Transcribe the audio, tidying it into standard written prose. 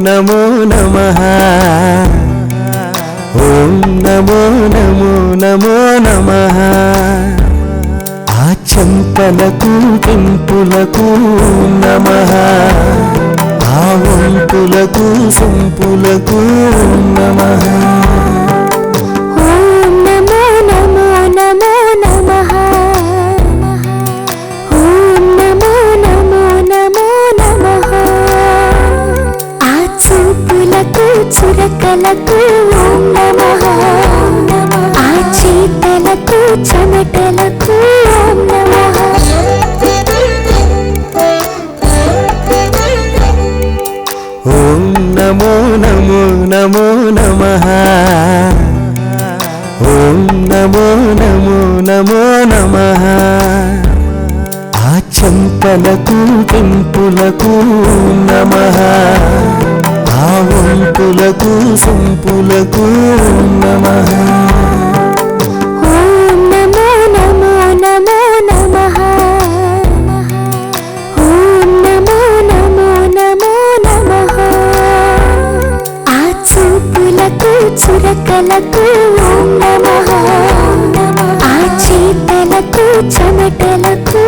నమో నమః ఓం నమో నమో నమో నమః ఆ చెంపలకు కెంపులకు నమః ఆ వంపులకు సొంపులకు నమః ఓం నమో నమో నమో నమః ఓం నమో నమో నమో నమః ఆ చూపులకు చురకలకు ఓం నమః ఆ చీతలకు చెమటలకు ఓం నమః ఓం నమో నమో నమో నమః ఓం నమో నమో నమో నమః ఆ చెంపలకు కెంపులకు నమః ఆ వంపులకు సొంపులకు నమః ఓం నమో నమో నమో నమః ఓం నమో నమో నమో నమః ఆ చూపులకు చురకలకు ఓం నమః ఆ చీతలకు చెమటలకు